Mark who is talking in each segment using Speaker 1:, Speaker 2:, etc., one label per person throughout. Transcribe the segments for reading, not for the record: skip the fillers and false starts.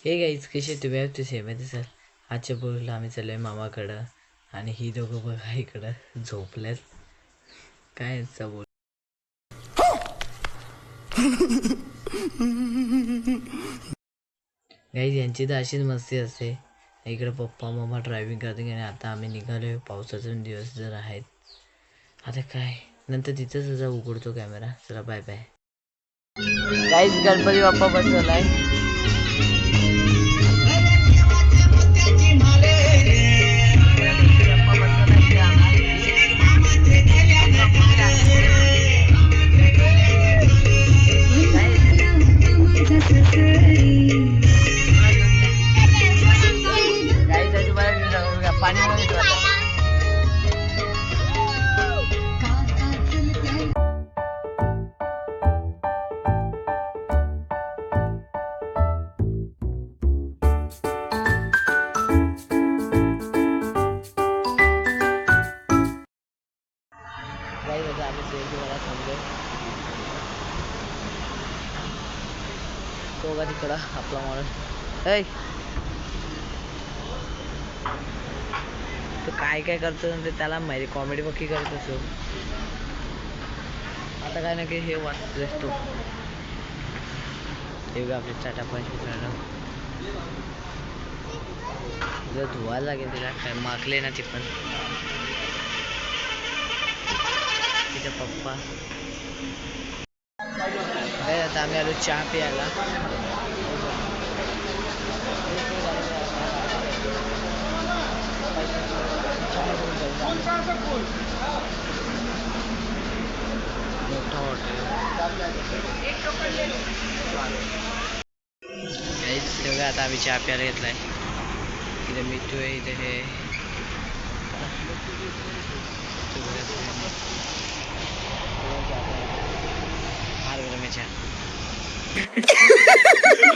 Speaker 1: हे गाईज कसे तुम्ही तू सेम आहे सर. आजच्या पोरीला आम्ही चाललोय मामाकडं आणि ही दोघं बघा इकडं झोपल्यात. काय बोल गाईज यांची तर अशीच मस्ती असते. इकडे पप्पा मम्मा ड्रायव्हिंग करते आणि आता आम्ही निघालोय. पावसाचे दिवस जर आहेत आता काय नंतर तिथंच असा उघडतो कॅमेरा. चला bye bye. Guys Ganpati Bappa बसवलाय. तो का तिकडं आपला माणूस ऐ तो काय काय करतो ते त्याला माहिती. कॉमेडी बघी करत असो. आता काय ना की हे वाचतोस तो. हे बघा आपले टाटा पंच जर धुवायला लागेल तिला. काय मागले ना ती पण तिचा पप्पा. काय आता आम्ही आलो चहा प्यायला. मोठा हॉटेल बघा. आता आम्ही चहा प्यायला घेतलाय. इथे मिठू आहे. इथे हे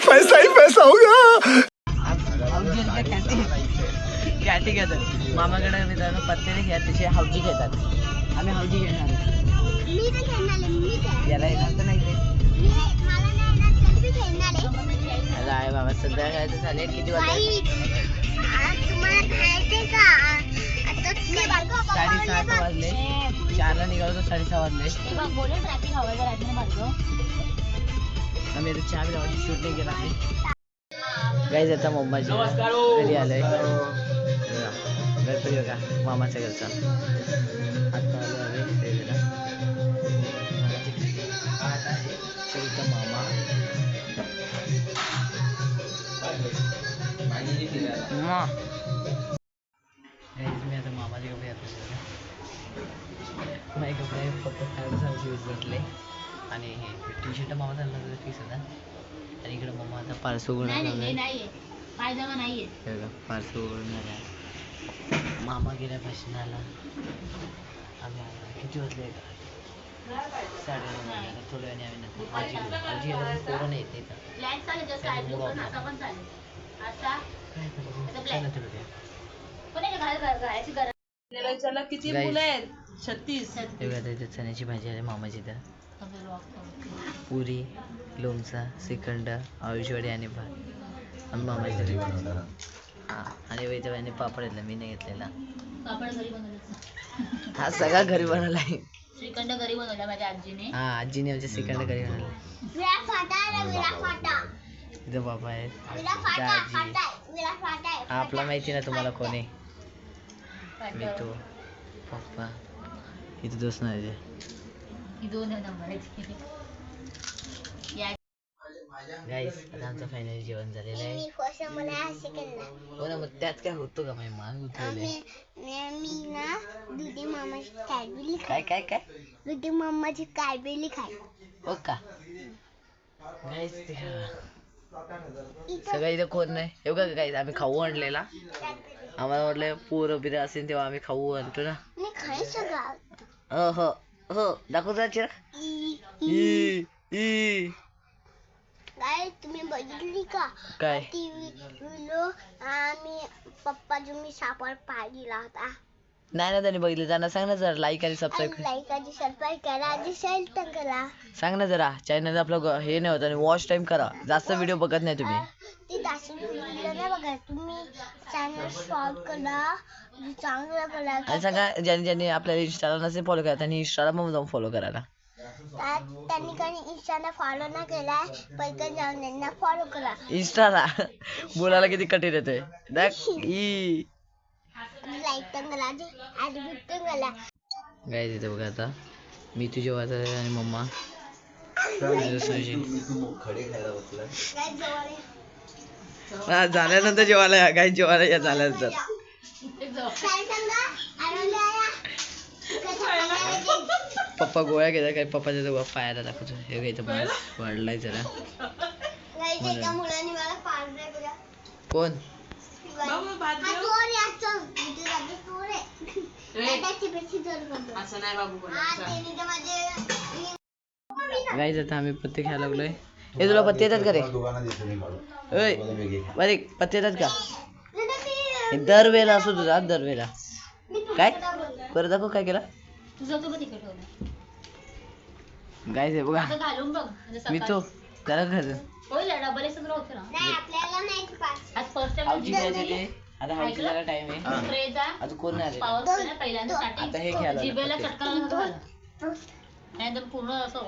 Speaker 2: पैसा ही पैसा होगा.
Speaker 1: कॅटी घेतात मामाकडे मित्रांनो. पत्ते घ्या तसे हौजी घेतात. आम्ही हौजी घेणार. याला येणार तर नाही आहे बाबा. सध्या काय तर झाले. किती वाजले? 6:30 वाजले. 4ला निघालो तर 6:30 वाजले. आम्ही आता चहा पिण्याची शूट नाही केला आहे. गाईज आता मुंबईची घरी आलोय. गणपती बघा मामाच्या घरचा. आता आलो मामा. मी आता मामाचे कपडे घातले. माझे कपडे फक्त 5.5 यूज घेतले आणि हे टी शर्ट मामा झाला फिक्स होता. आणि इकडे मम्मा आता पार्सल उघडून पार्सल उघडून झाला. मामा गेल्या भाषणाला. आम्ही आला किती वाजले? 9:30. थोड्या वेळाने आम्ही नंतर आजी पोरं नाही येत
Speaker 3: किती मुलं आहेत? 36.
Speaker 1: चण्याची भाजी आहे मामाची. तर पुरी, लोणचा, श्रीखंड, आयुषवाडी आणि भात आणि मामाची. हा आणि वैद्यवाने पापड घेतला. मी नाही घेतलेला. हा सगळा घरी बनवला आहे.
Speaker 3: श्रीखंड घरी बनवला माझ्या आजीने.
Speaker 1: हा आजीने आमच्या श्रीखंड घरी बनवला. इथं बाबा आहेत. हा आपला माहिती ना तुम्हाला कोण आहे. मी तो पप्पा. इथे दोस्त नाही. गाईस आता आमचं फायनली जेवण झालेलं आहे. हो ना. मग त्यात काय होतो का माझी मान उतरवली. काय काय काय
Speaker 4: दुधी मामाची कायबेली खाय.
Speaker 1: हो का गाईस. सगळं इथं कोण नाही. हे बघा गाईस आम्ही खाऊ आणलेला. आम्हाला वाटलं पोरं बिरं असेल तेव्हा आम्ही खाऊ आणतो ना. हो हो हो दाखवता चिरा.
Speaker 4: काय तुम्ही बघितली का?
Speaker 1: काय
Speaker 4: टीव्ही आम्ही पप्पा तुम्ही सापड पाहिला होता.
Speaker 1: नाही ना त्यांनी बघितलं, त्यांना सांग ना जरा लाईक आणि सबस्क्राईब
Speaker 4: लाईक आणि सबस्क्राईब करा आणि शेअर पण करा.
Speaker 1: सांग ना जरा. चॅनल आपलं हे नाही होत आणि वॉच टाइम करा. जास्त व्हिडिओ बघत नाही तुम्ही.
Speaker 4: ते दाखवून व्हिडिओ नाही बघा तुम्ही. चॅनल फॉलो करा, चांगलं करा.
Speaker 1: आणि सांगा ज्यांनी ज्यांनी आपल्याला इंस्टाला नसेल फॉलो करा त्यांनी इंस्टाला पण जाऊन फॉलो करायला.
Speaker 4: त्यांनी काही इंस्टाला फॉलो नाही केलाय पटकन जाऊन त्यांना फॉलो करा.
Speaker 1: इंस्टाला बोलायला किती कठीण येतोय.
Speaker 4: लाईक पण करा आणि पण करा.
Speaker 1: काय तिथे बघा आता मी तुझे वाचा आणि मम्मा झाल्यानंतर जेवायला या. काय जेवायला या झाल्यानंतर. पप्पा गोळ्या घेतात काय पप्पाच्या जवळ पायाला दाखवतो. हे काय इथं माणूस वाढलाय जरा. कोण
Speaker 3: असं नाही बाबू
Speaker 1: गाईज आता आम्ही पत्ते खायला लागलोय. हे तुला पत्ते येतात का रे? बरे पत्ते येतात का? दरवेळेला असो तुझा दरवेळेला. काय परत दाखव काय केला
Speaker 3: तुझं तू तिकडे ठेवलं
Speaker 1: गाईज हे बघा
Speaker 3: आता घालून बघ म्हणजे
Speaker 1: मी तो त्याला खायचं.
Speaker 3: होईल डबल सगळं होतं ना.
Speaker 4: नाही आपल्याला नाही पाच.
Speaker 3: आज फर्स्ट
Speaker 1: हावची
Speaker 3: टाइम
Speaker 1: मॅच येते आता. हावची जरा टाइम आहे.
Speaker 3: ट्रेचा
Speaker 1: आता कोण नाही आलेलं.
Speaker 3: पावर ना पहिल्यांदा
Speaker 1: आता हे
Speaker 3: स्टार्टिंग
Speaker 1: खेळायला
Speaker 3: जिभेला
Speaker 1: लागलं.
Speaker 3: चटका लागला झाला. नाहीतर पूर्ण असं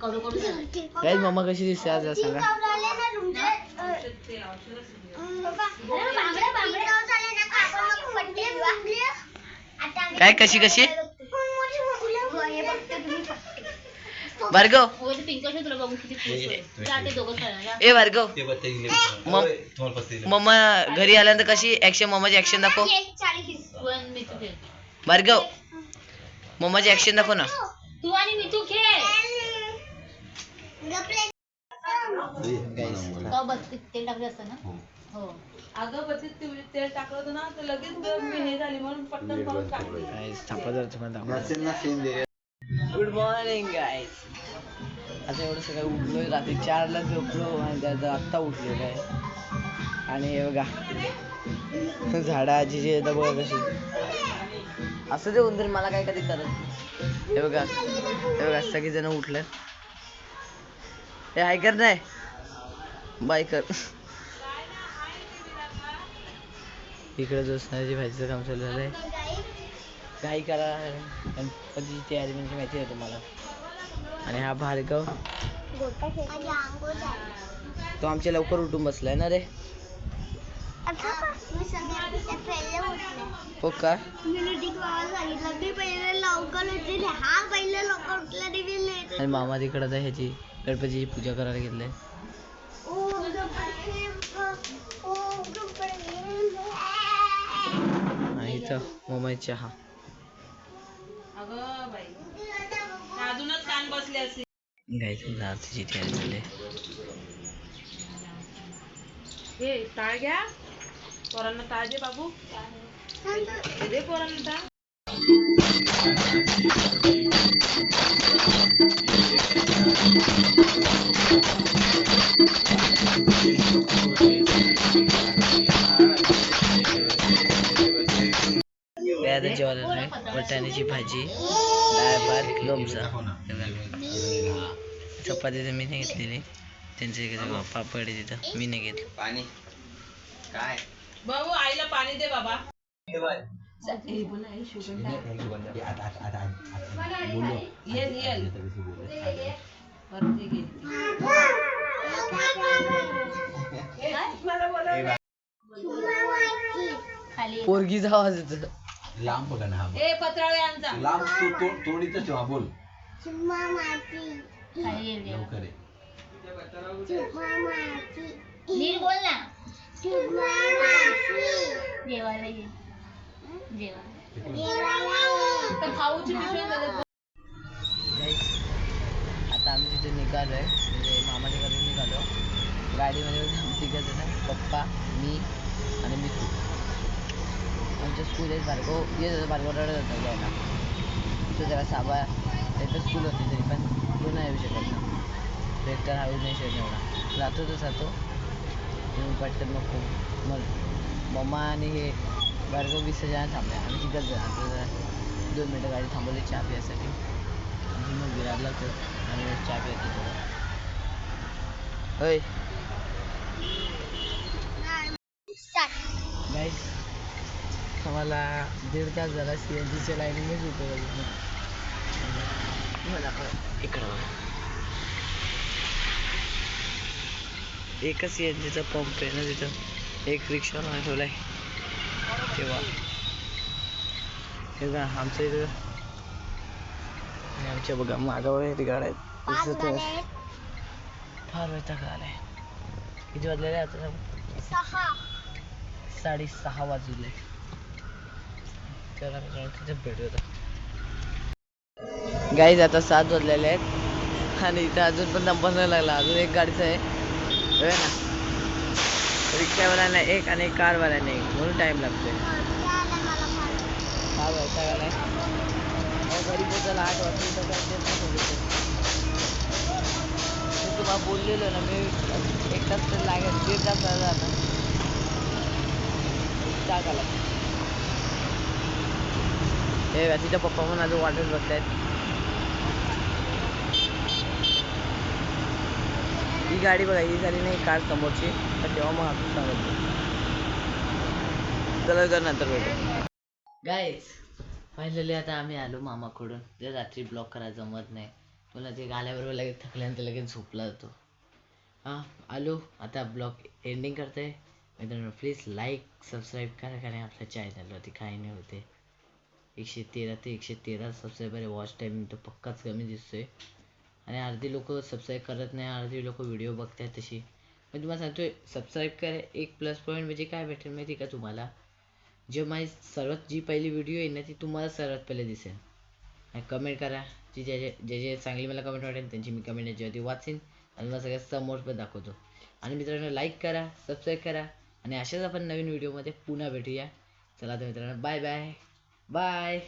Speaker 3: कडू कडू झालं.
Speaker 1: गाईज मम्मा कशी दिसते आज सांगा. काय कशी कशी भार्गव
Speaker 3: होय ते पिंक शर्ट तुला बघू किती खुश होईल. जा ते दोघं खेळायला.
Speaker 1: ए भार्गव मम्मा घरी आल्यानंतर कशी ऍक्शन मम्माची ऍक्शन दाखव.
Speaker 3: तू आणि मी तू खेळ.
Speaker 1: भार्गव मम्माची ऍक्शन दाखव ना.
Speaker 3: तू आणि मी तू खेळ. का बत्तीस तेल टाकले असतं ना. हो
Speaker 5: अगं बत्तीस तेल टाकलं होतं ना तर लगेच मी हे झाली म्हणून पटकन करून टाकली.
Speaker 1: Good morning guys. आता एवढं सगळं उठलोय रात्री 4ला झोपलो आणि त्याचं आत्ता उठलेलं आहे. आणि हे बघा झाडा आजीची येतं बघा कशी. असं ते उंदीर मला काय कधी करत. हे बघा सगळेजण उठले. हे हायकर नाही बायकर. इकडे जोसनाची भाजीचं काम चालू झालंय. काही करा गणपतीची तयारी म्हणजे माहिती आहे तुम्हाला. आणि हा भार्गव तो आमच्या लवकर उठून बसलाय ना रे. हो का आणि मामा तिकडे आता ह्याची गणपतीची पूजा करायला घेतलंय. आणि इथं मम्मा चहा.
Speaker 5: अगं बाई अजूनच कान बसले असे.
Speaker 1: गायची आरतीची तयारी झाली.
Speaker 5: हे टाळ घ्या पोरांना टाळ दे बाबू. दे पोरांना टाळ.
Speaker 1: जेवायला आहे वाटाण्याची भाजी डाळ भात लोणचं. चपाती तर मी नाही घेतलेली. त्यांचे पापड आहे तिथं मी नाही घेतलं. पाणी काय
Speaker 5: भाऊ आईला पाणी दे बाबा.
Speaker 1: पोरगीचा आवाज येतो.
Speaker 2: लांब बघा ना.
Speaker 5: ए पत्रावळे आमचा
Speaker 2: लांब तोडीतच ठेवा बोल. लवकर आहे.
Speaker 3: नीट बोल ना. जेवायला ये जेवायला.
Speaker 5: खाऊची पिशवी दे.
Speaker 1: आता आम्ही तिथे निघालोय म्हणजे मामाच्या घरी निघालो. गाडीमध्ये तिघं जण पप्पा मी आणि मितू. आमच्या स्कूल आहे भार्गव येत होतं. भार्गव रडत होता घ्यायला. तो जरा साबा त्याचं स्कूल होती तरी पण तो नाही येऊ शकत ना. बेकार हवी नाही शकत एवढा. जातो तो जातो पटकन मग मम्मा आणि हे भार्गव 20 जण थांबले. आम्ही तिथंच आता 2 मिनटं गाडी थांबवली चहा प्यायसाठी. आणि मग विरारला तर आणि चहा प्यायचं थोडं. होय गाईस, आम्हाला 1.5 तास झाला CNGच्या लाईनीनेच उभं राहिलो. मला इकडं बघा, एकच CNGचा पंप आहे ना तिथं. एक रिक्षावर ठेवलाय तेव्हा हे बघा आमच्या इथं. आणि आमच्या बघा मागावर आहेत गाड्या दिसत आहे. फार वैताग आलाय. किती वाजलेले आता? 6:30 वाजले. चला तिथे भेटूया. गाईज आता 7 वाजलेले आहेत आणि इथं अजून पण नंबर नाही लागला. अजून एक गाडीचं आहे ना, रिक्षावाल्याने एक आणि कारवाल्याने एक, म्हणून टाइम लागतोय. हा वैताग आलाय. घरी पोचायला 8 वाजता. इथं काय देत नाही. मी तुम्हाला बोललेलो ना, मी 1 तास तर लागेल, 1.5 तास झाला आता. टाक आला हे तिथं पप्पा म्हणून अजून वाटत बघतायत. ही गाडी बघा, ही झाली नाही कार समोरची, तर तेव्हा मग आपण सांगतो. चला तर नंतर भेटू. गाईज फायनली आता आम्ही आलो मामाकडून. ते रात्री ब्लॉक करायला जमत नाही, तुला ते आल्याबरोबर लगेच थकल्यानंतर लगेच झोपला जातो. हां आलो आता ब्लॉग एंडिंग करते. मित्रांनो प्लीज लाईक सबस्क्राईब करा, कारण आपल्या चॅनलवरती काही नाही होते. 113 ते 113 सबस्क्रायबर. वॉच टाईम तो पक्काच कमी दिसतोय. आणि अर्धी लोक सबस्क्राईब करत नाही, अर्धी लोक व्हिडिओ बघतात तशी. मी तुम्हाला सांगतोय सबस्क्राईब करा. एक प्लस पॉईंट म्हणजे काय भेटेल माहिती का तुम्हाला? जे माझी सर्वात जी पहिली व्हिडिओ आहे ना, ती तुम्हाला सर्वात पहिले दिसेल. आणि कमेंट करा, जी जे चांगली मला कमेंट वाटेल त्यांची मी कमेंट याच्यावरती वाचीन आणि मला सगळ्यात समोर पण दाखवतो. आणि मित्रांनो लाईक करा, सबस्क्राईब करा आणि अशाच आपण नवीन व्हिडिओमध्ये पुन्हा भेटूया. चला तर मित्रांनो, बाय बाय बाय.